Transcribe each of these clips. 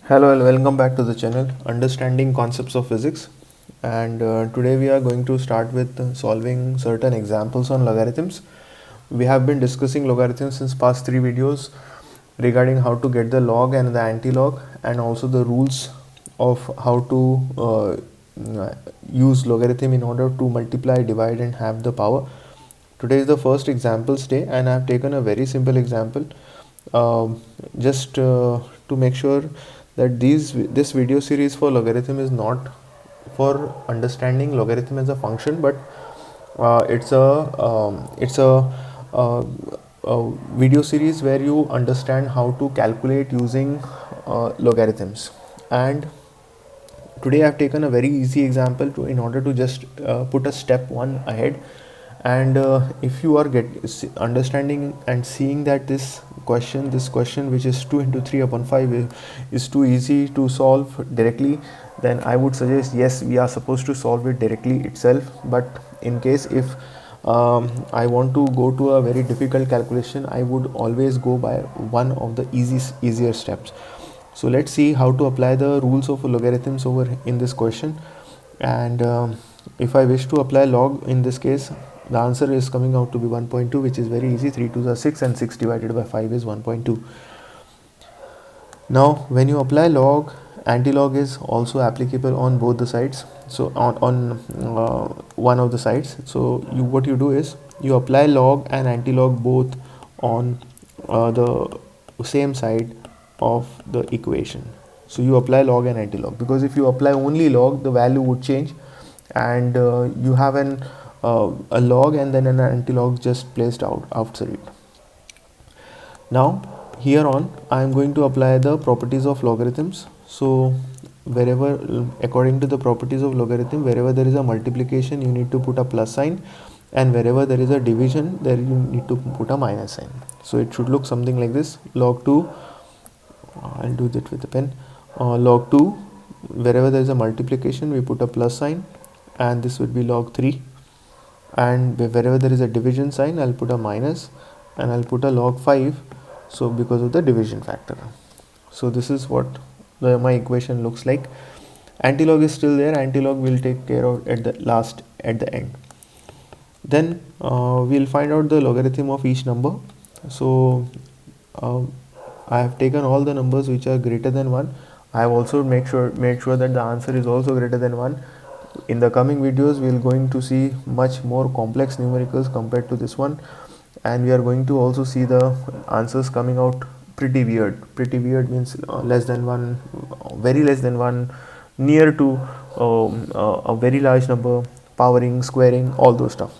Hello and welcome back to the channel Understanding Concepts of Physics, and today we are going to start with solving certain examples on logarithms. We have been discussing logarithms since past 3 videos regarding how to get the log and the anti-log, and also the rules of how to use logarithm in order to multiply, divide and have the power. Today is the first examples day and I have taken a very simple example just to make sure that this video series for logarithm is not for understanding logarithm as a function, but it's a video series where you understand how to calculate using logarithms. And today I've taken a very easy example in order to just put a step one ahead. And if you are understanding and seeing that this question which is 2 into 3 upon 5 is too easy to solve directly, then I would suggest yes, we are supposed to solve it directly itself. But in case if I want to go to a very difficult calculation, I would always go by one of the easier steps. So let's see how to apply the rules of logarithms over in this question. And if I wish to apply log in this case, the answer is coming out to be 1.2, which is very easy. 3 2s are 6 and 6 divided by 5 is 1.2. Now when you apply log, anti-log is also applicable on both the sides. So on one of the sides, so what you do is you apply log and anti-log both on the same side of the equation. So you apply log and anti-log, because if you apply only log, the value would change, and you have a log and then an anti-log just placed outside. Now here on I am going to apply the properties of logarithms. So wherever, according to the properties of logarithm, wherever there is a multiplication you need to put a plus sign, and wherever there is a division there you need to put a minus sign. So it should look something like this: log 2, I'll do that with a pen, log 2, wherever there is a multiplication we put a plus sign, and this would be log 3, and wherever there is a division sign I'll put a minus, and I'll put a log 5, so because of the division factor. So this is what my equation looks like. Antilog is still there, antilog will take care of at the end. Then we'll find out the logarithm of each number. So I have taken all the numbers which are greater than 1. I have also made sure that the answer is also greater than 1. In the coming videos we are going to see much more complex numericals compared to this one, and we are going to also see the answers coming out pretty weird. Pretty weird means less than 1, very less than 1, near to a very large number, powering, squaring, all those stuff.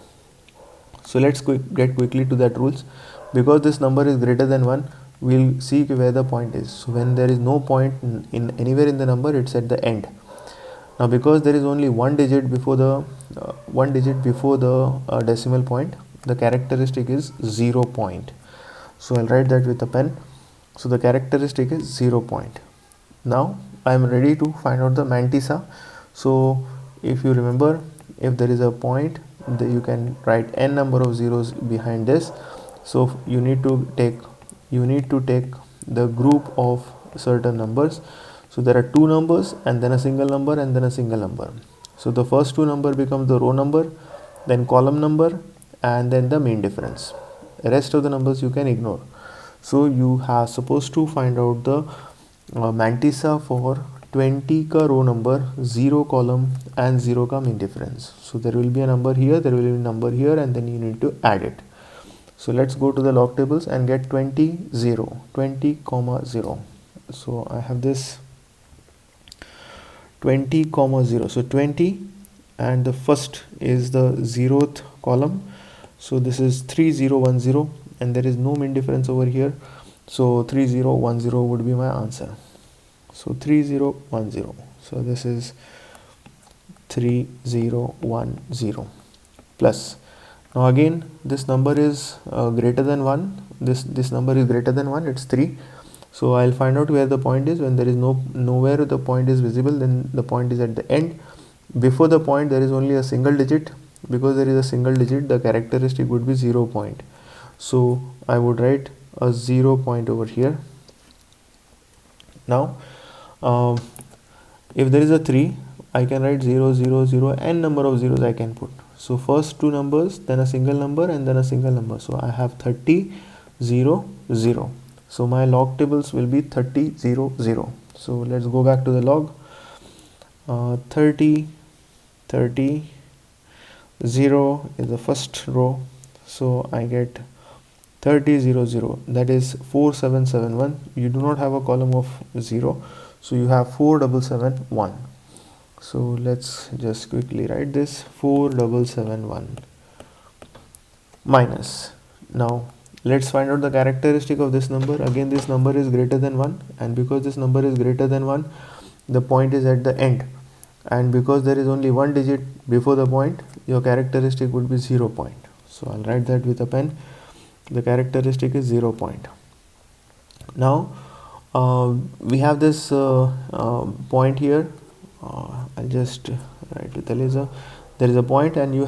So let's get quickly to that rules. Because this number is greater than 1, we'll see where the point is. So when there is no point in anywhere in the number, it's at the end. Now because there is only one digit before the decimal point, the characteristic is 0 point. So I'll write that with a pen. So the characteristic is 0 point. Now I am ready to find out the mantissa. So if you remember, if there is a point, you can write n number of zeros behind this. So you need to take the group of certain numbers. So there are two numbers and then a single number and then a single number. So the first two number becomes the row number, then column number, and then the mean difference. The rest of the numbers you can ignore. So you are supposed to find out the mantissa for 20 ka row number, 0 column and 0 ka mean difference. So there will be a number here, there will be a number here, and then you need to add it. So let's go to the log tables and get 20 comma 0. So I have this 20 comma 0. So 20, and the first is the 0th column. So this is 3010, and there is no mean difference over here. So 3010 would be my answer. So 3010. So this is 3010 plus. Now again this number is greater than 1. This number is greater than 1. It's 3. So I'll find out where the point is. When there is nowhere the point is visible, then the point is at the end. Before the point there is only a single digit. Because there is a single digit, the characteristic would be 0 point. So I would write a 0 point over here. Now um, if there is a 3, I can write 0 0 0, n number of zeros I can put. So first two numbers, then a single number, and then a single number. So I have 30 0 0. So my log tables will be 30 0 0. So let's go back to the log. 30 30 0 is the first row, so I get 30 0 0, that is 4771. You do not have a column of 0, so you have 4771. So let's just quickly write this. 4771 minus, now let's find out the characteristic of this number. Again, this number is greater than 1, and because this number is greater than 1, the point is at the end, and because there is only one digit before the point, your characteristic would be 0 point. So I'll write that with a pen. The characteristic is 0 point. Now we have this point here. I'll just write with a laser. There is a point, and you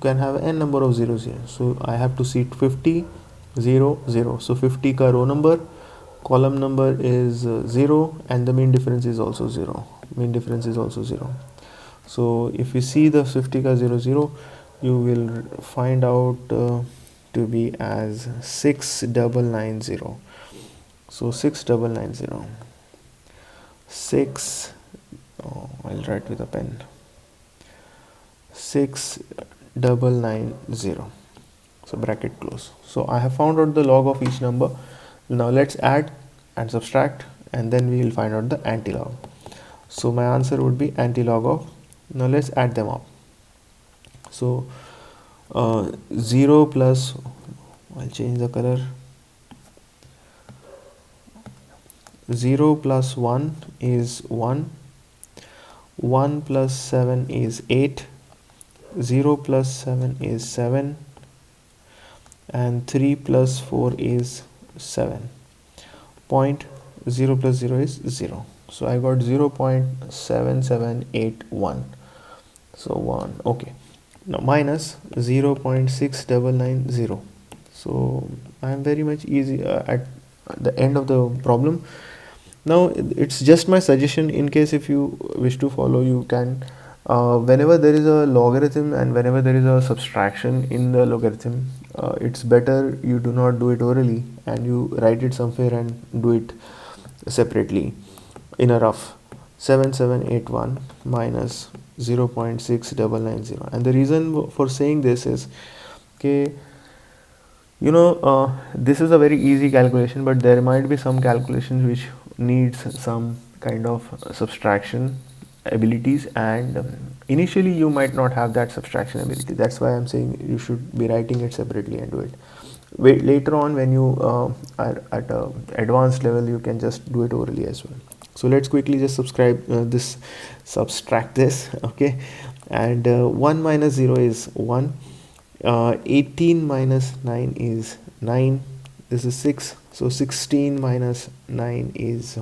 can have n number of zeros here. So I have to see 50 0 0. So 50 ka row number, column number is 0, and the mean difference is also 0. Mean difference is also 0. So if you see the 50 ka 0 0, you will find out to be as 6990. So 6990. 6, I'll write with a pen. 6990. So bracket close. So I have found out the log of each number. Now let's add and subtract, and then we will find out the antilog. So my answer would be antilog of, now let's add them up. So 0 plus, I'll change the color. 0 plus 1 is 1. 1 plus 7 is 8. 0 plus 7 is 7. And 3 plus 4 is 7. Point 0 plus 0 is 0. So I got 0.7781. So 1. Okay. Now minus 0.6990. So I am very much easy at the end of the problem. Now it's just my suggestion, in case if you wish to follow, you can whenever there is a logarithm and whenever there is a subtraction in the logarithm, it's better you do not do it orally and you write it somewhere and do it separately in a rough. 7781 minus 0.6990. And the reason for saying this is, okay, you know, this is a very easy calculation, but there might be some calculations which needs some kind of subtraction abilities, and initially you might not have that subtraction ability. That's why I'm saying you should be writing it separately and do it. Later on, when you are at a advanced level, you can just do it orally as well. So let's quickly just subtract this, okay. And 1 minus 0 is 1. 18 minus 9 is 9. This is 6. So 16 minus 9 is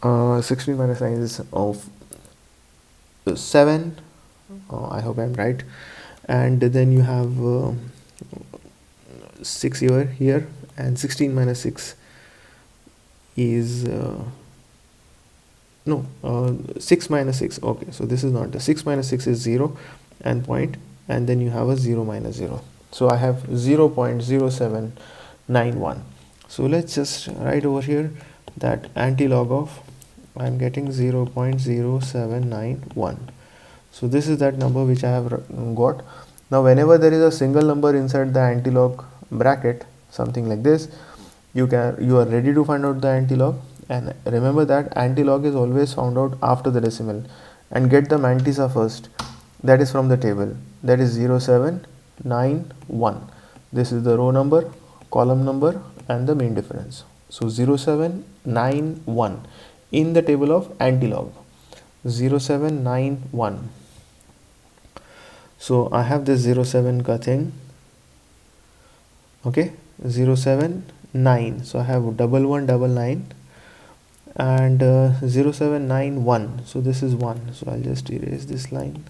16 minus 9 is of 7. I hope I'm right. And then you have 6 here, and 16 minus 6 is 6 minus 6. Okay, so this is not the 6 minus 6 is 0 and point, and then you have a 0 minus 0. So I have 0.0791. So let's just write over here that antilog of, I'm getting 0.0791. So this is that number which I have got. Now whenever there is a single number inside the antilog bracket, something like this, you are ready to find out the antilog. And remember that antilog is always found out after the decimal, and get the mantissa first, that is from the table, that is 0791. This is the row number, column number, and the mean difference. So 0791 in the table of antilog, 0791. So I have this 07 ka thing, okay, 079. So I have 1199 and 0791. So this is 1. So I'll just erase this line.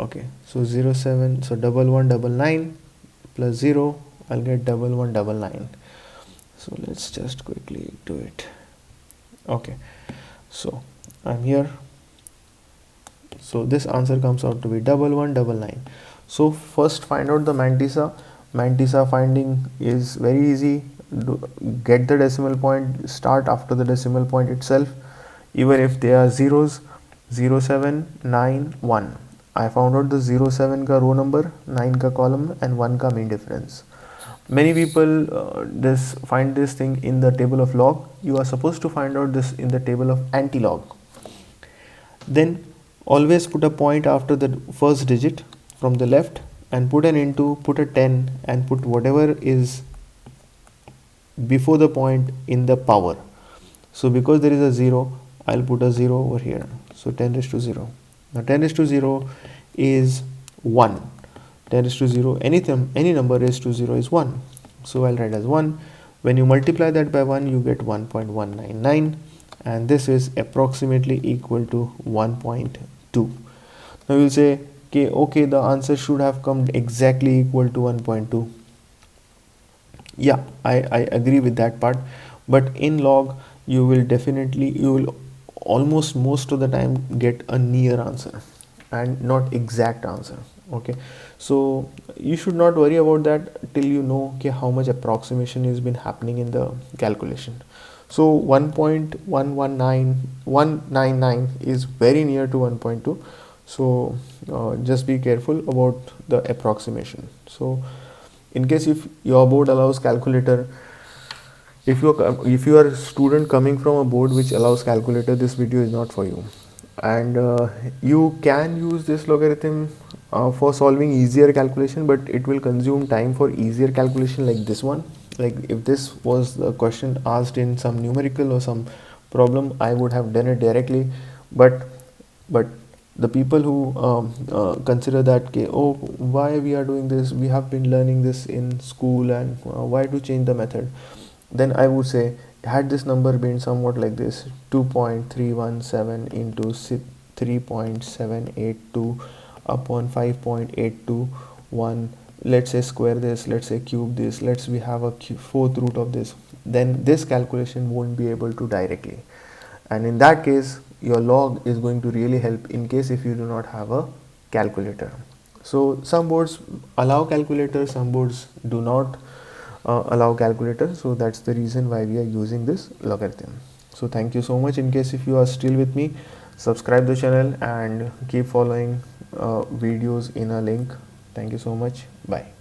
Okay, so 07, so 1199 plus 0, I'll get 1199. So let's just quickly do it. Okay, so I'm here. So this answer comes out to be 1199. So first find out the mantissa. Mantissa finding is very easy. Get the decimal point, start after the decimal point itself, even if they are zeros. 0791. I found out the 07 ka row number, 9 ka column, and 1 ka mean difference. Many people this find this thing in the table of log. You are supposed to find out this in the table of anti-log. Then always put a point after the first digit from the left and put an into, put a 10 and put whatever is before the point in the power. So because there is a 0, I'll put a 0 over here. So 10 raised to 0. Now 10 raised to 0 is 1. 10 raised to 0, any number raised to 0 is 1. So I'll write as 1. When you multiply that by 1, you get 1.199, and this is approximately equal to 1.2. Now you'll say, okay, the answer should have come exactly equal to 1.2. Yeah, I agree with that part, but in log you will almost most of the time get a near answer and not exact answer. Okay, so you should not worry about that till you know how much approximation has been happening in the calculation. So 1.119199 is very near to 1.2. So just be careful about the approximation. So in case if your board allows calculator, if you are a student coming from a board which allows calculator, this video is not for you. And you can use this logarithm for solving easier calculation, but it will consume time for easier calculation like this one. Like if this was the question asked in some numerical or some problem, I would have done it directly. But the people who consider that oh, why we are doing this, we have been learning this in school, and why to change the method, then I would say, had this number been somewhat like this, 2.317 into 3.782 upon 5.821, let's say square this, let's say cube this, we have a fourth root of this, then this calculation won't be able to directly. And in that case, your log is going to really help in case if you do not have a calculator. So some boards allow calculator, some boards do not allow calculator. So that's the reason why we are using this logarithm. So thank you so much. In case if you are still with me, subscribe the channel and keep following videos in a link. Thank you so much. Bye.